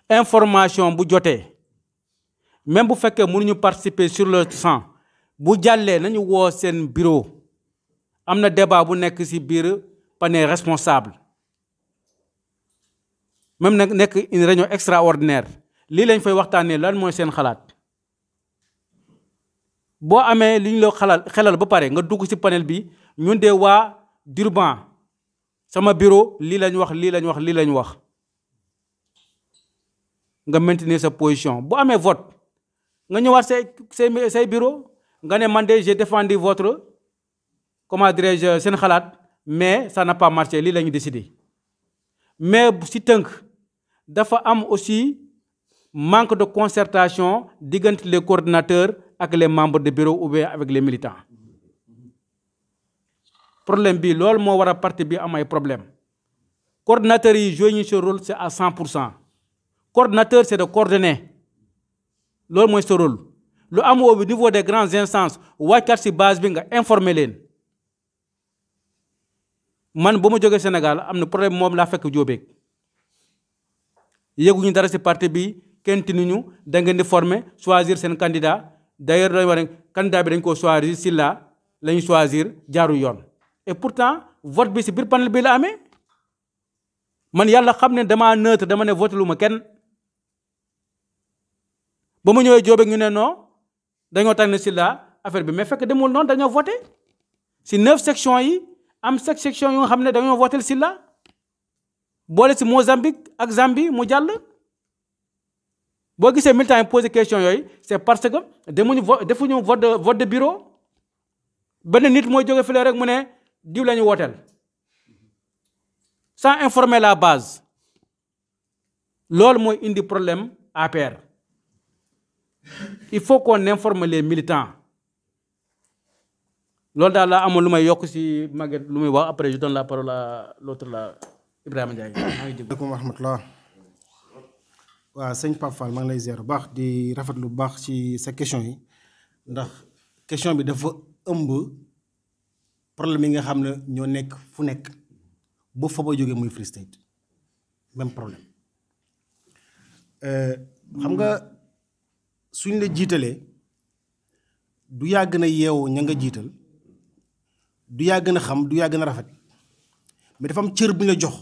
information bu jotee même bu fekkee mënuñu participer sur le champ bu jàllee nañu woo seen bureau am na débat bu nekk ci biir panel responsable même nag nekk une réunion extraordinaire lii lañ fay waxtaanee lan mooy seen xalaat boo amee li ñu la xelal ba pare nga dugg ci panel bi ñun de waa Durban sama bureau lii lañ wax lii lañ wax lii lañ wax nga maintenir sa position bu amee vote nga ñëwaat say bureau nga ne man de j'ai défendu votre comment dirais-je seen xalaat mais ça n'a pas marché lii la ñu décidé mais ci tënk dafa am aussi manque de concertation diggante les coordinateurs ak les membres de bureau ou bien avec les militants problème bi loolu moo war a parti bi am ay problème coordinateurs yi joué ñu ce rôle c'est à 100% coordinateur c'est de coordonner loolu mooy ce rôle lu am au niveau des grandes instances wàccaat ci base bi nga informer leen man ba ma jógee Sénégal am na problème moom laa fekk jóobeeg yëguñu dara ci parti bi kenn tinuñu da ngeen di former choisir seen candidat d'ailleurs dañu wax ne candidat bi dañ ko choisir si la ñu choisir jaaru yoon et pourtant vote bi ci biir panel bi la amee man yàlla xam ne damaa neutre dama ne voté lu ma kenn ba ma ñëwee jóobeeg ñu ne non dañoo tànn si la affaire bi mais fekk demul noonu dañoo voté ci 9 sections yi am 7 sections yu nga xam ne dañoo voté si la boole ci Mozambique ak Zambie mu jàll boo gisee militant yi posé question yooyu c'est parce que defuñu vote de bureau benn nit mooy jóge fële rek mu ne diw la ñu wooteel sans informer la base loolu mooy indi problème APR il faut qu'on informe les militants loolu daal laa amoon lu may yokk ci Maguette lu muy wax après je donne la parole à l'autre là Ibrahima Ndiaye. asalaamaaleykum wa rahmatulah. waaw sëñ Pape Fall maa ngi lay ziar bu baax di rafetlu bu baax ci sa question yi ndax question bi dafa ëmb problème yi nga xam ne ñoo nekk fu nekk ba fa ba jógee muy Free State même problème xam nga suñ la jiitalee du yaa gën a yeewu ña nga jiital du yaa gën a xam du yaa gën a rafet mais dafa am cër bu ñu la jox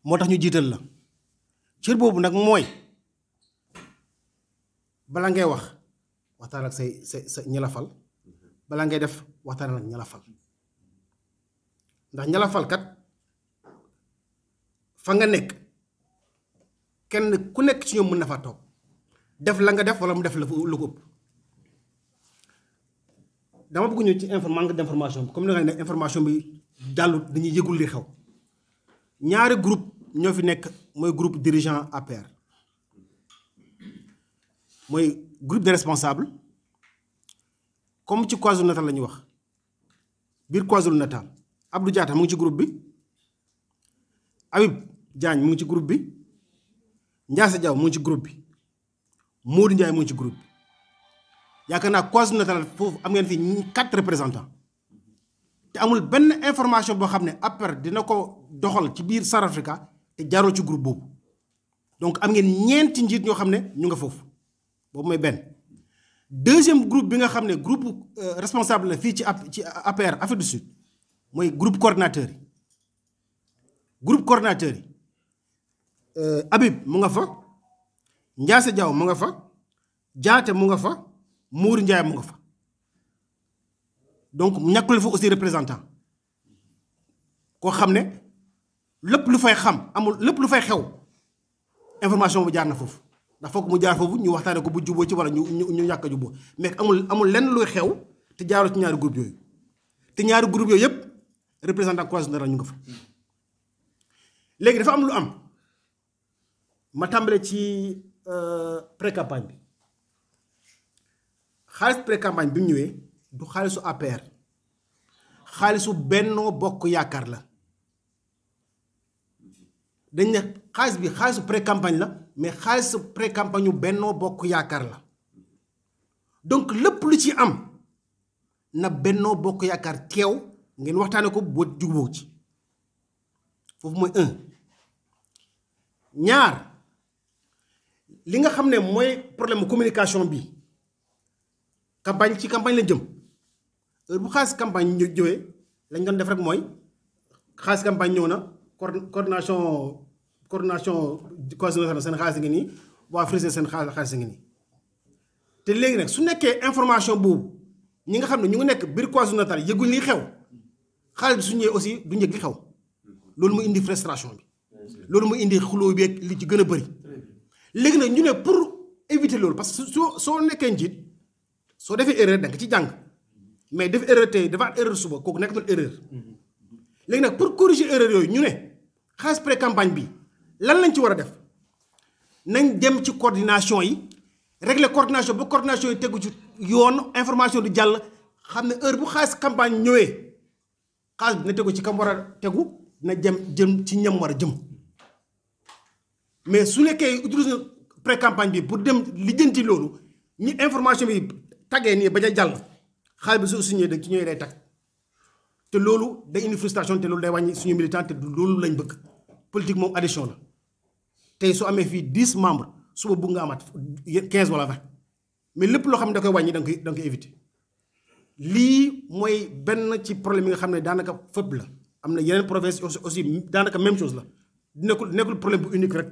moo tax ñu jiital la. cër boobu nag mooy bala ngay wax waxtaan ak sa ñalafal bala ngay def waxtaan ak ñalafal ndax ñalafal kat fa nga nekk kenn ku nekk ci ñoom mën na faa toog def la nga def wala mu def la lu ko ëpp dama bëgg ñëw ci manque d'information bi comme ni nga ne information bi jàllut dañuy yëgul li xew ñaari groupe ñoo fi nekk mooy groupe dirigeant APR mooy groupe de responsable comme ci KwaZulu-Natal la ñuy wax biir KwaZulu-Natal Abdou Diatta mu ngi ci groupe bi Habib Diagne mu ngi ci groupe bi Ndiasse Diaw mu ngi ci groupe bi Modou Ndiaye mu ngi ci groupe bi yaakaar naa KwaZulu-Natal foofu am ngeen fi 4 représentants te amul benn information boo xam ne APR dina ko doxal ci biir South Africa te jaaroo ci groupe boobu donc am ngeen ñeenti njiit ñoo xam ne ñu nga foofu boobu mooy benn. deuxième groupe bi nga xam ne groupe responsable la fii ci APR Afrique du Sud mooy groupe coordinateur yi groupe coordinateur yi Habib mu nga fa Ndiasse Diaw mu nga fa Diaté mu nga fa Mour Ndiaye mu nga fa donc ñàkkul fa aussi représentant koo xam ne lépp lu fay xam amul lépp lu fay xew information bu jaar na foofu ndax foog mu jaar foofu ñu waxtaane ko bu juboo ci wala ñu ñàkk a juboo mais amul lenn luy xew te jaaroo ci ñaari groupe yooyu te ñaari groupe yooyu yëpp représentant KwaZulu-Natal ñu nga fa léegi dafa am lu am ma tàmbale ci pré-campagne bi xaalis pré-campagne bi mu ñëwee du xaalisu APR xaalisu Benno Bokk Yaakaar la dañ ne xaalis bi xaalisu pré-campagne la mais xaalisu pré-campagne yu Benno Bokk Yaakaar la donc lépp lu ci am na Benno Bokk Yaakaar teew ngeen waxtaane ko boo juboo ci foofu mooy 1 ñaar li nga xam ne mooy problème communication bi campagne ci campagne lañ jëm heure bu xaalis campagne ñu ñëwee lañ doon def rek mooy xaalis campagne ñëw na coordination KwaZulu-Natal seen xaalis ngi nii waa Frisé seen xaalis ngi nii te léegi nag su nekkee information boobu ñi nga xam ne ñu ngi nekk biir KwaZulu-Natal yëguñ li xew xaalis bi su ñëwee aussi du njëg li xew loolu mu indi frustration bi loolu mu indi xuloo bi ak li ci gën a bëri léegi nag ñu ne pour éviter loolu parce que soo nekkee njiit soo defee erreur da nga ci jàng mais def erreur tey defaat erreur suba kooku nekkatul erreur léegi nag pour corriger erreur yooyu ñu ne xaalis pré-campagne bi lan lañ ci war a def nañ dem ci coordination yi régler coordination ba coordination yi tegu ci yoon information di jàll xam ne heure bu xaalis campagne ñëwee xaalis bi na tegu ci kam war a tegu na jëm ci ñam war a jëm mais su nekkee utiliser pré-campagne bi pour dem lijjanti loolu ñi information bi taggee nii ba ca jàll xaalis bi su signé da ci ñëwee day tag te loolu day indi frustration te loolu day wàññi suñu militant te du loolu lañ bëgg politique moom addition la tey su amee fii 10 membres suba bugg nga amaat 15 wala 20 mais lépp loo xam ne da koy wàññi da nga koy éviter lii mooy benn ci problème yi nga xam ne daanaka fépp la am na yeneen province aussi daanaka même chose la nekkul problème bu unique rek